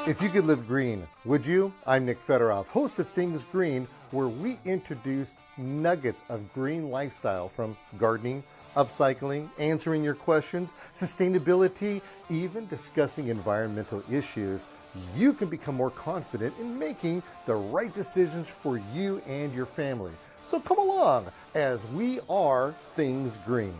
If you could live green, would you? I'm Nick Federoff, host of Things Green, where we introduce nuggets of green lifestyle from gardening, upcycling, answering your questions, sustainability, even discussing environmental issues. You can become more confident in making the right decisions for you and your family. So come along as we are Things Green.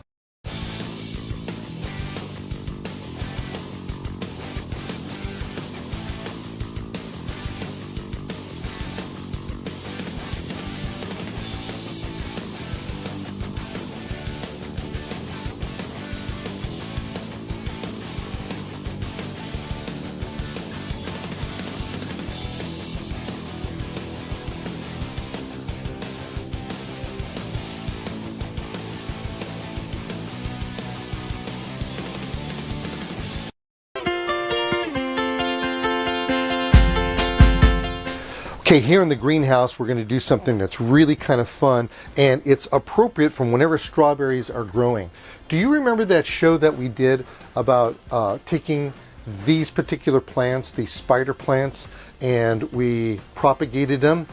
Okay, here in the greenhouse, we're going to do something that's really kind of fun, and it's appropriate from whenever strawberries are growing. Do you remember that show that we did about taking these particular plants, these spider plants, and we propagated them?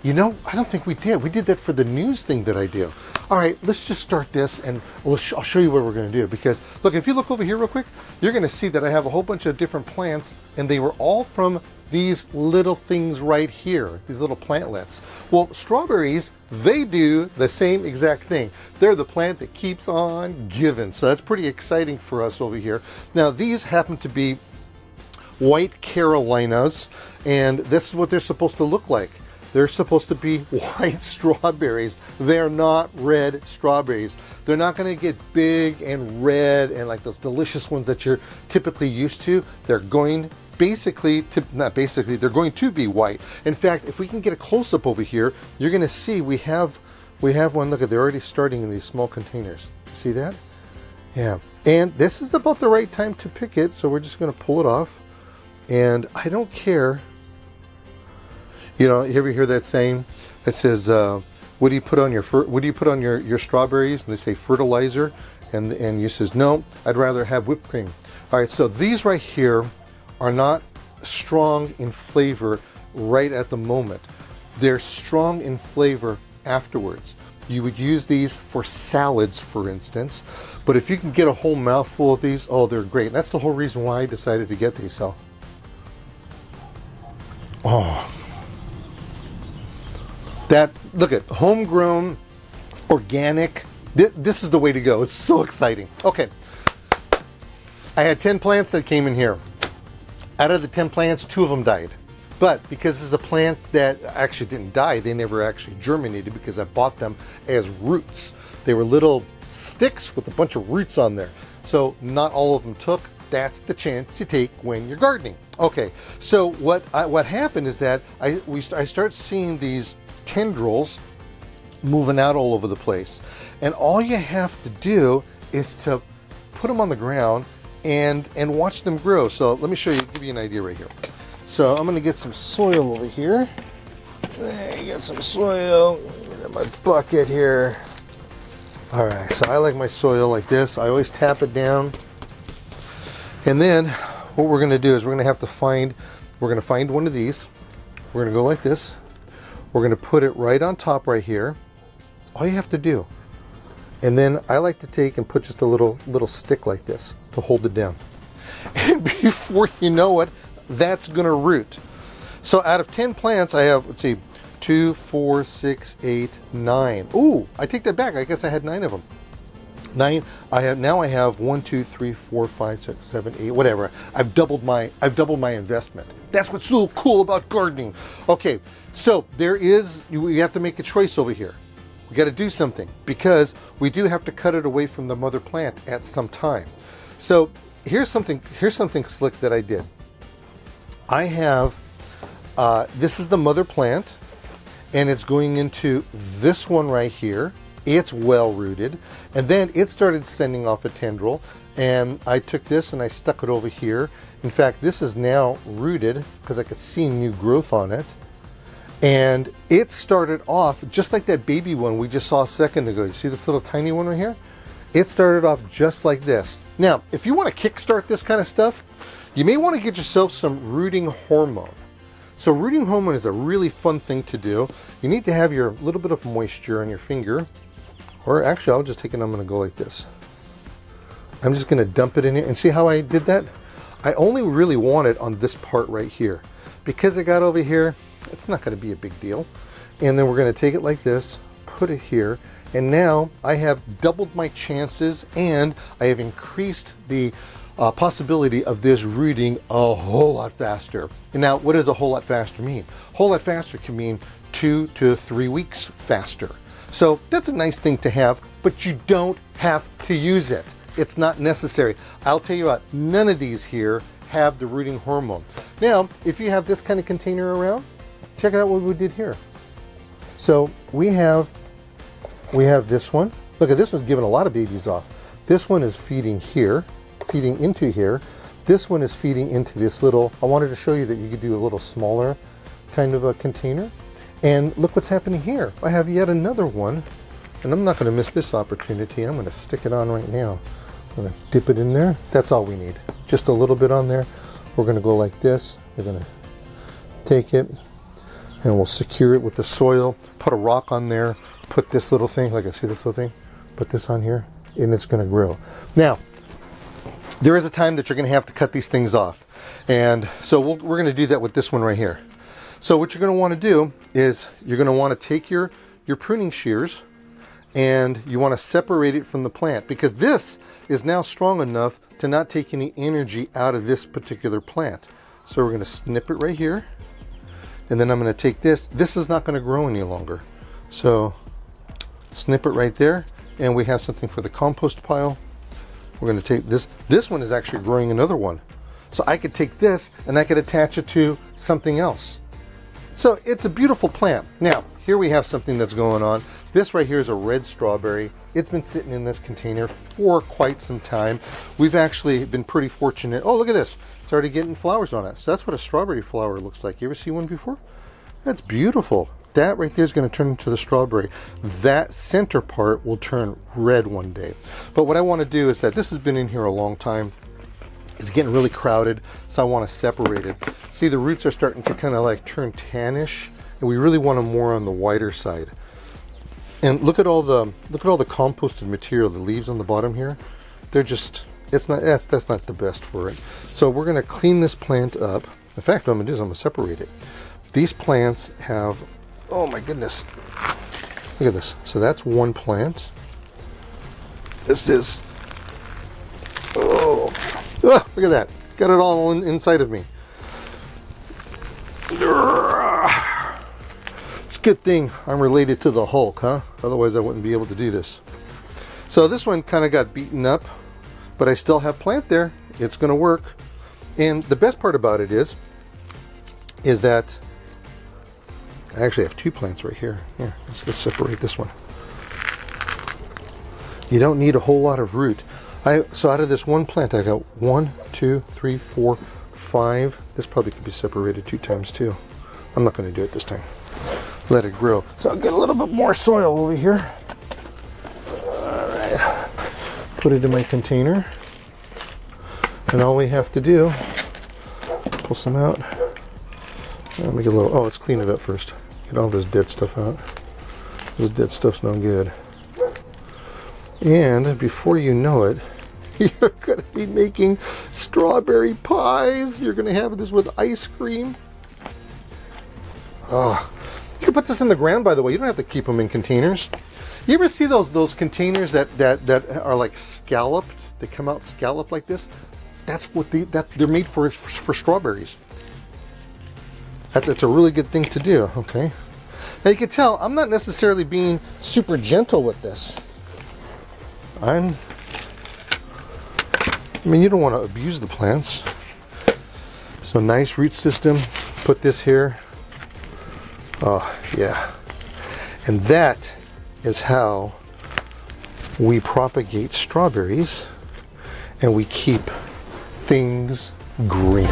You know, I don't think we did. We did that for the news thing that I do. All right, let's just start this, and I'll show you what we're going to do. Because, look, if you look over here real quick, you're going to see that I have a whole bunch of different plants, and they were all from these little things right here, these little plantlets. Well, strawberries, they do the same exact thing. They're the plant that keeps on giving. So that's pretty exciting for us over here. Now, these happen to be white Carolinas, and this is what they're supposed to look like. They're supposed to be white strawberries. They're not red strawberries. They're not going to get big and red and like those delicious ones that you're typically used to. They're going they're going to be white. In fact, if we can get a close-up over here, you're going to see we have one. Look at, they're already starting in these small containers. See that? Yeah. And this is about the right time to pick it, so we're just going to pull it off. And I don't care. You know, you ever hear that saying? It says, "What do you put on your strawberries?" And they say fertilizer, and you says, "No, I'd rather have whipped cream." All right, so these right here are not strong in flavor right at the moment. They're strong in flavor afterwards. You would use these for salads, for instance, but if you can get a whole mouthful of these, oh, they're great. That's the whole reason why I decided to get these. So, look at homegrown, organic. This is the way to go. It's so exciting. Okay, I had 10 plants that came in here. Out of the 10 plants, 2 of them died. But because this is a plant that actually didn't die, they never actually germinated because I bought them as roots. They were little sticks with a bunch of roots on there. So not all of them took. That's the chance you take when you're gardening. Okay, so what happened is that I start seeing these tendrils moving out all over the place. And all you have to do is to put them on the ground and watch them grow. So let me show you, give you an idea right here. So I'm going to get some soil over here. There you got some soil. Get my bucket here. All right, so I like my soil like this. I always tap it down. And then what we're going to do is we're going to find one of these. We're going to go like this. We're going to put it right on top right here. That's all you have to do. And then I like to take and put just a little stick like this to hold it down. And before you know it, that's going to root. So out of 10 plants, I have, let's see, 2, 4, 6, 8, 9. Ooh, I take that back. I guess I had 9 of them. 9. I have 1, 2, 3, 4, 5, 6, 7, 8, whatever. I've doubled my investment. That's what's so cool about gardening. Okay, so we have to make a choice over here. We got to do something because we do have to cut it away from the mother plant at some time. So here's something slick that I did. I have this is the mother plant, and it's going into this one right here. It's well rooted, and then it started sending off a tendril, and I took this and I stuck it over here. In fact, this is now rooted because I could see new growth on it. And it started off just like that baby one we just saw a second ago. You see this little tiny one right here? It started off just like this. Now, if you want to kickstart this kind of stuff, You may want to get yourself some rooting hormone. So rooting hormone is a really fun thing to do. You need to have your little bit of moisture on your finger, or actually I'll just take it and I'm going to go like this. I'm just going to dump it in here, and see how I did that? I only really want it on this part right here. Because it got over here, it's not going to be a big deal. And then we're going to take it like this, put it here, and now I have doubled my chances, and I have increased the possibility of this rooting a whole lot faster. And now, what does a whole lot faster mean? A whole lot faster can mean 2 to 3 weeks faster. So that's a nice thing to have, but you don't have to use it. It's not necessary. I'll tell you what, none of these here have the rooting hormone. Now, if you have this kind of container around, check out what we did here. So we have this one. Look at this one's giving a lot of babies off. This one is feeding here, feeding into here. This one is feeding into this little, I wanted to show you that you could do a little smaller kind of a container. And look what's happening here. I have yet another one, and I'm not going to miss this opportunity. I'm going to stick it on right now. I'm going to dip it in there. That's all we need. Just a little bit on there. We're going to go like this. We're going to take it and we'll secure it with the soil. Put a rock on there. Put this little thing, like I see this little thing. Put this on here, and it's going to grow. Now, there is a time that you're going to have to cut these things off. And so we're going to do that with this one right here. So what you're going to want to do is you're going to want to take your pruning shears and you want to separate it from the plant, because this is now strong enough to not take any energy out of this particular plant. So we're going to snip it right here, and then I'm going to take this. This is not going to grow any longer. So snip it right there, and we have something for the compost pile. We're going to take this. This one is actually growing another one. So I could take this and I could attach it to something else. So it's a beautiful plant. Now, here we have something that's going on. This right here is a red strawberry. It's been sitting in this container for quite some time. We've actually been pretty fortunate. Oh, look at this. It's already getting flowers on it. So that's what a strawberry flower looks like. You ever see one before? That's beautiful. That right there is going to turn into the strawberry. That center part will turn red one day. But what I want to do is that this has been in here a long time. It's getting really crowded, so I want to separate it. See, the roots are starting to kind of like turn tannish, and we really want them more on the whiter side. And look at all the composted material, the leaves on the bottom here. They're just, that's not the best for it. So we're going to clean this plant up. In fact, what I'm going to do is I'm going to separate it. These plants have, oh my goodness, look at this. So that's one plant. This is, oh, look at that. Got it all inside of me. It's a good thing I'm related to the Hulk, huh? Otherwise I wouldn't be able to do this. So this one kind of got beaten up, but I still have plant there. It's going to work. And the best part about it is that I actually have two plants right here. Here, let's separate this one. You don't need a whole lot of root. So out of this one plant, I got 1, 2, 3, 4, 5. This probably could be separated 2 times too. I'm not going to do it this time. Let it grow. So I'll get a little bit more soil over here. All right. Put it in my container. And all we have to do, pull some out. Let me get a little, let's clean it up first. Get all this dead stuff out. This dead stuff's no good. And before you know it, you're going to be making strawberry pies. You're going to have this with ice cream. Oh, you can put this in the ground, by the way. You don't have to keep them in containers. You ever see those containers that are like scalloped? They come out scalloped like this. That's what they're made for strawberries. It's a really good thing to do. Okay. Now you can tell I'm not necessarily being super gentle with this. I mean, you don't want to abuse the plants. So nice root system. Put this here. Oh, yeah. And that is how we propagate strawberries and we keep things green.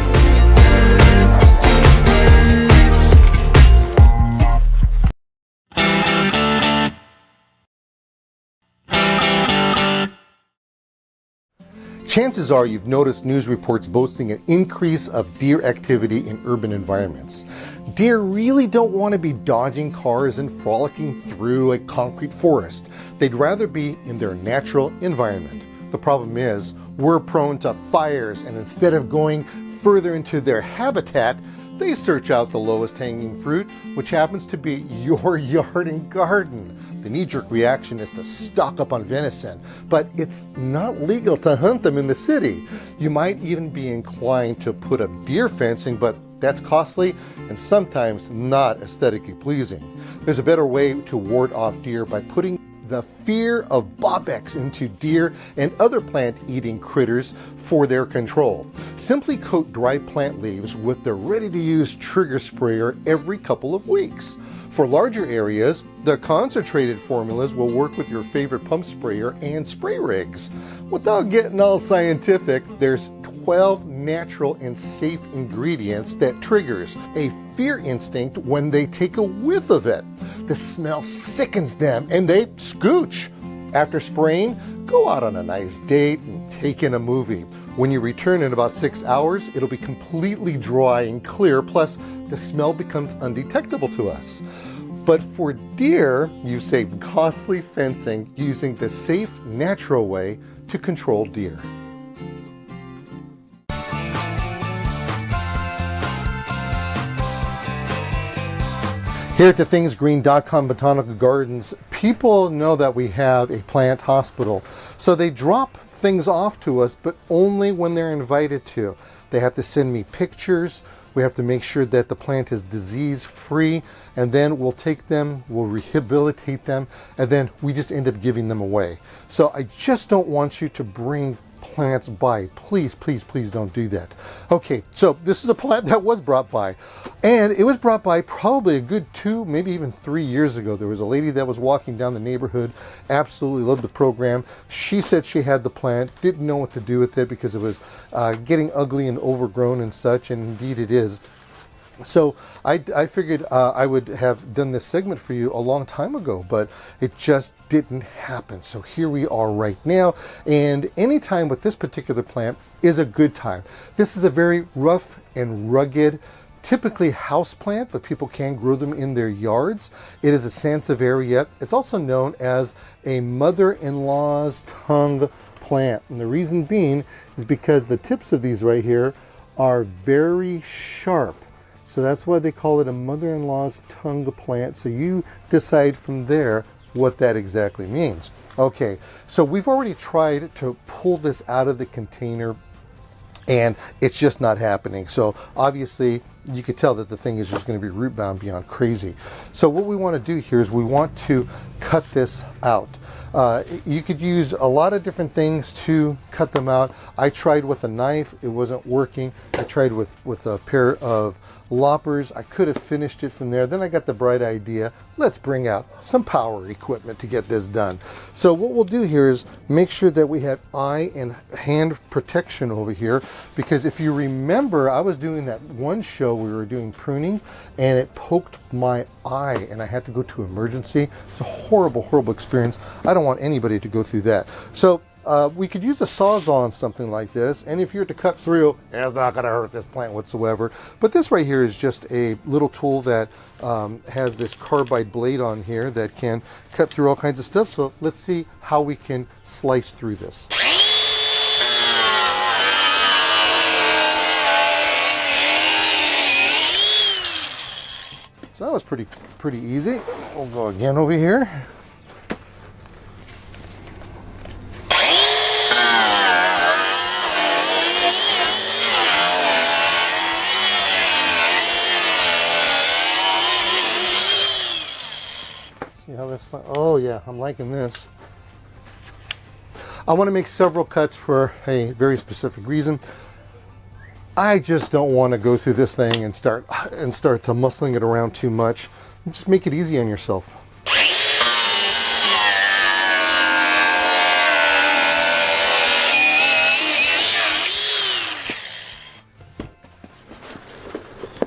Chances are you've noticed news reports boasting an increase of deer activity in urban environments. Deer really don't want to be dodging cars and frolicking through a concrete forest. They'd rather be in their natural environment. The problem is, we're prone to fires, and instead of going further into their habitat, they search out the lowest hanging fruit, which happens to be your yard and garden. The knee-jerk reaction is to stock up on venison, but it's not legal to hunt them in the city. You might even be inclined to put up deer fencing, but that's costly and sometimes not aesthetically pleasing. There's a better way to ward off deer by putting the fear of bobecks into deer and other plant-eating critters for their control. Simply coat dry plant leaves with the ready-to-use trigger sprayer every couple of weeks. For larger areas, the concentrated formulas will work with your favorite pump sprayer and spray rigs. Without getting all scientific, there's 12 natural and safe ingredients that triggers a fear instinct when they take a whiff of it. The smell sickens them and they scooch. After spraying, go out on a nice date and take in a movie. When you return in about 6 hours, it'll be completely dry and clear, plus the smell becomes undetectable to us. But for deer, you save costly fencing using the safe, natural way to control deer. Here at thethingsgreen.com Botanical Gardens, people know that we have a plant hospital. So they drop things off to us, but only when they're invited to. They have to send me pictures. We have to make sure that the plant is disease-free, and then we'll take them, we'll rehabilitate them, and then we just end up giving them away. So I just don't want you to bring plants by. Please, please, please don't do that. Okay, so this is a plant that was brought by, and it was brought by probably a good 2, maybe even 3 years ago. There was a lady that was walking down the neighborhood, absolutely loved the program. She said she had the plant, didn't know what to do with it because it was getting ugly and overgrown and such, and indeed it is. So I figured I would have done this segment for you a long time ago, but it just didn't happen. So here we are right now, and any time with this particular plant is a good time. This is a very rough and rugged, typically house plant, but people can grow them in their yards. It is a Sansevieria. It's also known as a mother-in-law's tongue plant, and the reason being is because the tips of these right here are very sharp. So that's why they call it a mother-in-law's tongue plant. So you decide from there what that exactly means. Okay, so we've already tried to pull this out of the container and it's just not happening. So obviously you could tell that the thing is just going to be root bound beyond crazy. So what we want to do here is we want to cut this out. You could use a lot of different things to cut them out. I tried with a knife, it wasn't working. I tried with a pair of loppers. I could have finished it from there. Then I got the bright idea, let's bring out some power equipment to get this done. So what we'll do here is make sure that we have eye and hand protection over here, because if you remember, I was doing that one show, we were doing pruning, and it poked my eye and I had to go to emergency. It's a horrible, horrible experience. I don't want anybody to go through that. So we could use a Sawzall on something like this, and if you're to cut through, it's not going to hurt this plant whatsoever. But this right here is just a little tool that has this carbide blade on here that can cut through all kinds of stuff. So let's see how we can slice through this. So that was pretty easy. We'll go again over here. See how that's, oh yeah, I'm liking this. I want to make several cuts for a very specific reason. I just don't want to go through this thing and start to muscling it around too much. Just make it easy on yourself.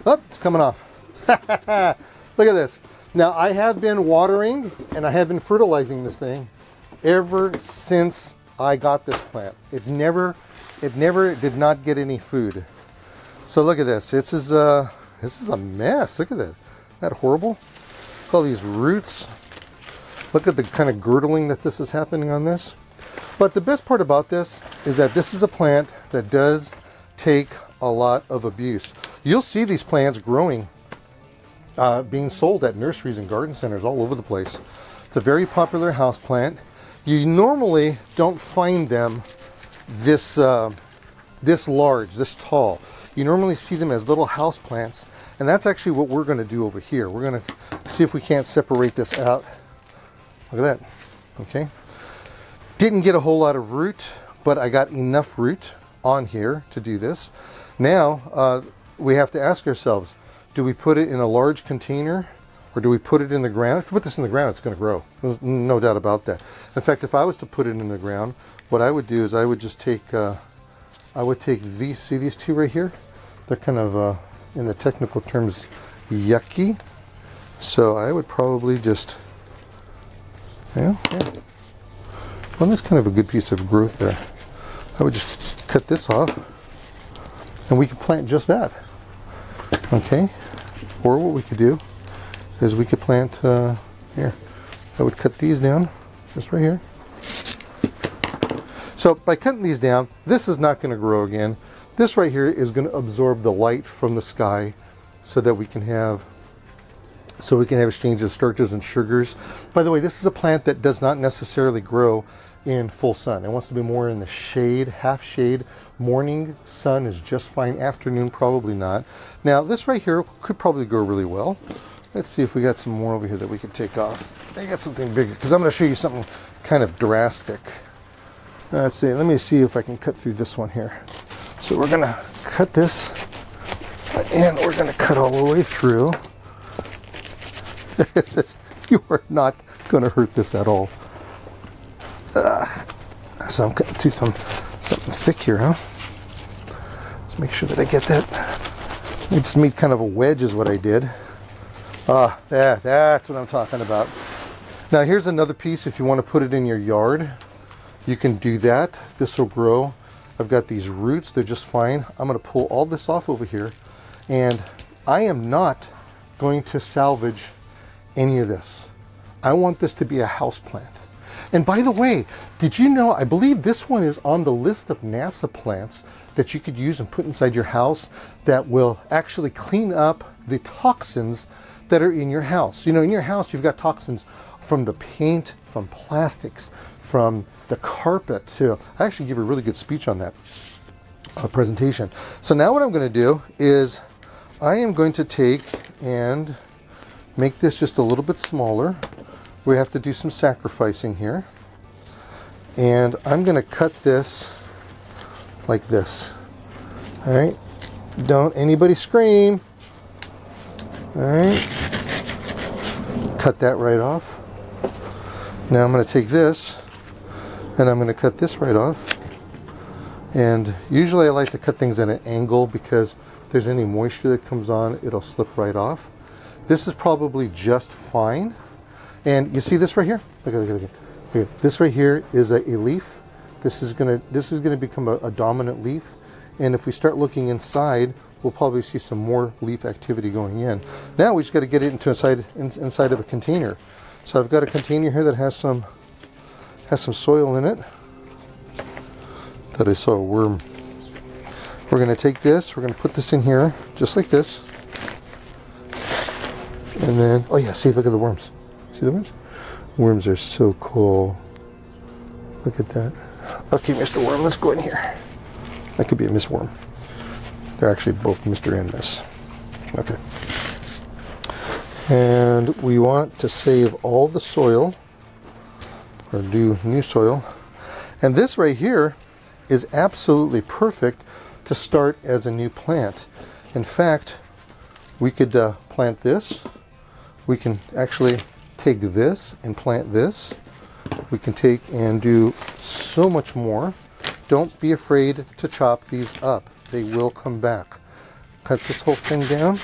Oh, it's coming off. Look at this. Now I have been watering and I have been fertilizing this thing ever since I got this plant. It never did not get any food. So look at this. This is a mess. Look at that. Isn't that horrible? Look at all these roots. Look at the kind of girdling that this is happening on this. But the best part about this is that this is a plant that does take a lot of abuse. You'll see these plants growing, being sold at nurseries and garden centers all over the place. It's a very popular house plant. You normally don't find them this large, this tall. You normally see them as little house plants, and that's actually what we're going to do over here. We're going to see if we can't separate this out. Look at that. Okay. Didn't get a whole lot of root, but I got enough root on here to do this. Now we have to ask ourselves, do we put it in a large container or do we put it in the ground? If we put this in the ground, it's going to grow. There's no doubt about that. In fact, if I was to put it in the ground, what I would do is I would just take, I would take these, see these two right here? They're kind of, in the technical terms, yucky. So I would probably just, yeah. Well, that's kind of a good piece of growth there. I would just cut this off and we could plant just that. Okay. Or what we could do is we could plant, here. I would cut these down, just right here. So by cutting these down, this is not going to grow again. This right here is going to absorb the light from the sky so that we can have exchange of starches and sugars. By the way, this is a plant that does not necessarily grow in full sun. It wants to be more in the shade, half shade. Morning sun is just fine. Afternoon, probably not. Now, this right here could probably grow really well. Let's see if we got some more over here that we could take off. I got something bigger because I'm going to show you something kind of drastic. Let's see. Let me see if I can cut through this one here. So we're going to cut this and we're going to cut all the way through. You are not going to hurt this at all. So I'm cutting through something thick here, huh? Let's make sure that I get that. I just made kind of a wedge is what I did. That's what I'm talking about. Now here's another piece. If you want to put it in your yard, you can do that. This will grow. I've got these roots. They're just fine. I'm going to pull all this off over here. And I am not going to salvage any of this. I want this to be a house plant. And by the way, did you know, I believe this one is on the list of NASA plants that you could use and put inside your house that will actually clean up the toxins that are in your house. You know, in your house, you've got toxins from the paint, from plastics, from the carpet too. I actually gave a really good speech on that presentation. So now what I'm going to do is I am going to take and make this just a little bit smaller. We have to do some sacrificing here. And I'm going to cut this like this. All right. Don't anybody scream. All right. Cut that right off. Now I'm going to take this and I'm going to cut this right off. And usually I like to cut things at an angle because if there's any moisture that comes on, it'll slip right off. This is probably just fine. And you see this right here? Look. This right here is a leaf. This is gonna become a dominant leaf. And if we start looking inside, we'll probably see some more leaf activity going in. Now we just got to get it inside of a container. So I've got a container here that has some soil in it. That I saw a worm. We're gonna take this. We're gonna put this in here, just like this. And then, oh yeah, see, look at the worms. See the worms? Worms are so cool. Look at that. Okay, Mr. Worm, let's go in here. That could be a Miss Worm. They're actually both Mr. and Miss. Okay. And we want to save all the soil, or do new soil. And this right here is absolutely perfect to start as a new plant. In fact, we could plant this. We can actually take this and plant this. We can take and do so much more. Don't be afraid to chop these up. They will come back. Cut this whole thing down.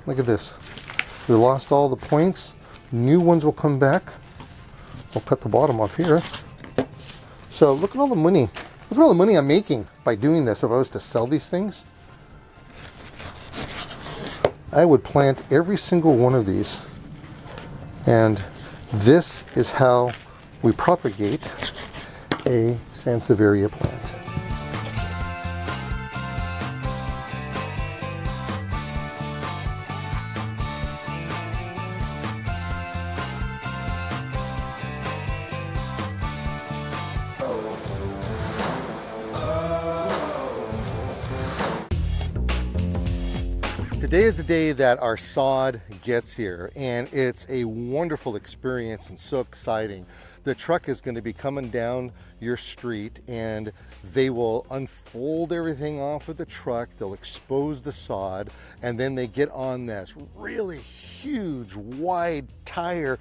Look at this. We lost all the points. New ones will come back. We'll cut the bottom off here. So look at all the money. Look at all the money I'm making by doing this. If I was to sell these things, I would plant every single one of these. And this is how we propagate a Sansevieria plant. Today is the day that our sod gets here, and it's a wonderful experience and so exciting. The truck is going to be coming down your street, and they will unfold everything off of the truck. They'll expose the sod, and then they get on this really huge, wide tire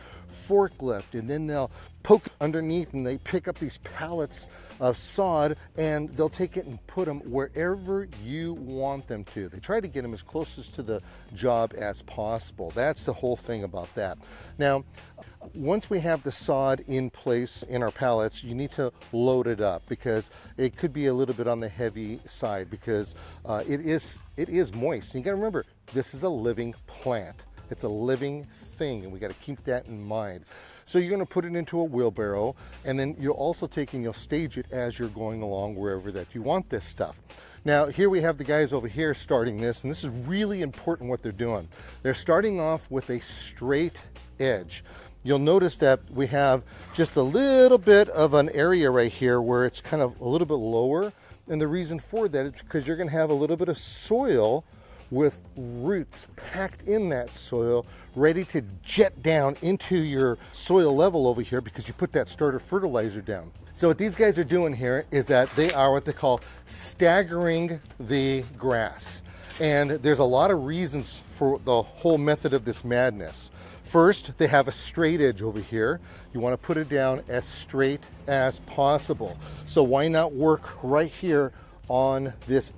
forklift, and then they'll poke underneath and they pick up these pallets of sod, and they'll take it and put them wherever you want them to. They try to get them as closest to the job as possible. That's the whole thing about that. Now, once we have the sod in place in our pallets, you need to load it up, because it could be a little bit on the heavy side, because it is moist. And you got to remember, this is a living plant. It's a living thing, and we got to keep that in mind. So you're going to put it into a wheelbarrow, and then you'll also take and you'll stage it as you're going along wherever that you want this stuff. Now, here we have the guys over here starting this, and this is really important what they're doing. They're starting off with a straight edge. You'll notice that we have just a little bit of an area right here where it's kind of a little bit lower, and the reason for that is because you're going to have a little bit of soil with roots packed in that soil, ready to jet down into your soil level over here, because you put that starter fertilizer down. So what these guys are doing here is that they are what they call staggering the grass. And there's a lot of reasons for the whole method of this madness. First, they have a straight edge over here. You want to put it down as straight as possible. So why not work right here on this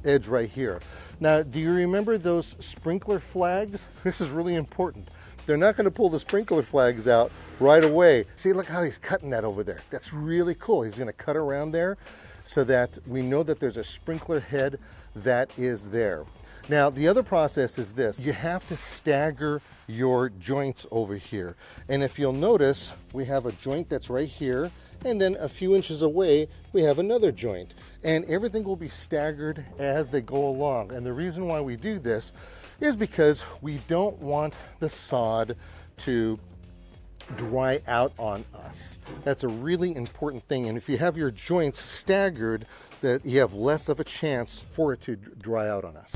edge right here? Now, do you remember those sprinkler flags? This is really important. They're not going to pull the sprinkler flags out right away. See, look how he's cutting that over there. That's really cool. He's going to cut around there so that we know that there's a sprinkler head that is there. Now, the other process is this. You have to stagger your joints over here. And if you'll notice, we have a joint that's right here, and then a few inches away, we have another joint. And everything will be staggered as they go along. And the reason why we do this is because we don't want the sod to dry out on us. That's a really important thing. And if you have your joints staggered, that you have less of a chance for it to dry out on us.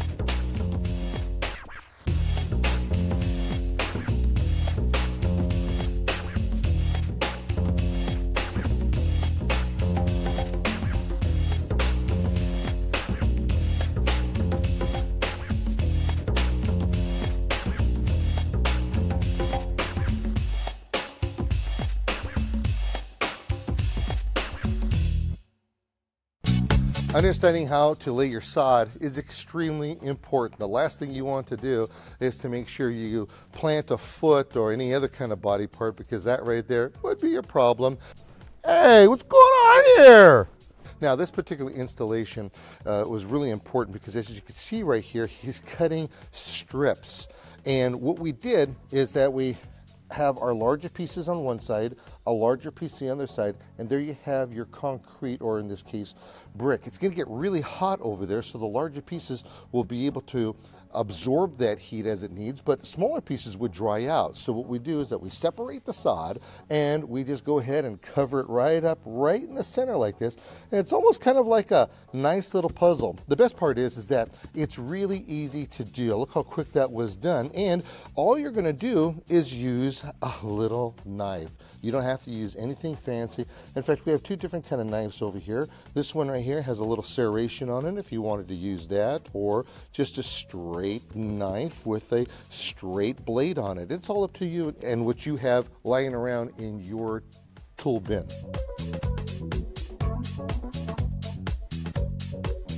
Understanding how to lay your sod is extremely important. The last thing you want to do is to make sure you plant a foot or any other kind of body part, because that right there would be your problem. Hey, what's going on here? Now, this particular installation was really important because, as you can see right here, he's cutting strips. And what we did is that we have our larger pieces on one side, a larger piece on the other side, and there you have your concrete, or in this case, brick. It's going to get really hot over there, so the larger pieces will be able to absorb that heat as it needs, but smaller pieces would dry out. So what we do is that we separate the sod, and we just go ahead and cover it right up, right in the center like this, and it's almost kind of like a nice little puzzle. The best part is that it's really easy to do. Look how quick that was done, and all you're going to do is use a little knife. You don't have to use anything fancy. In fact, we have two different kind of knives over here. This one right here has a little serration on it if you wanted to use that, or just a straight knife with a straight blade on it. It's all up to you and what you have lying around in your tool bin.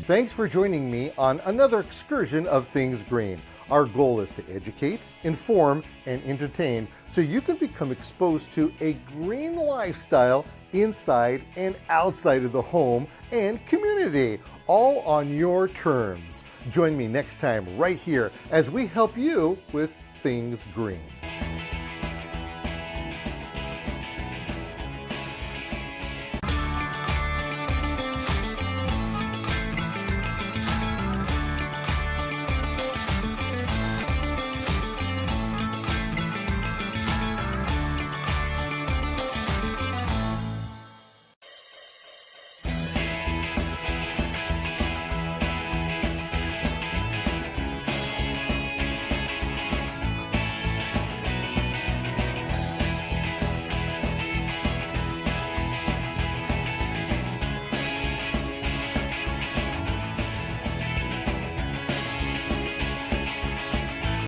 Thanks for joining me on another excursion of Things Green. Our goal is to educate, inform, and entertain so you can become exposed to a green lifestyle inside and outside of the home and community, all on your terms. Join me next time right here as we help you with things green.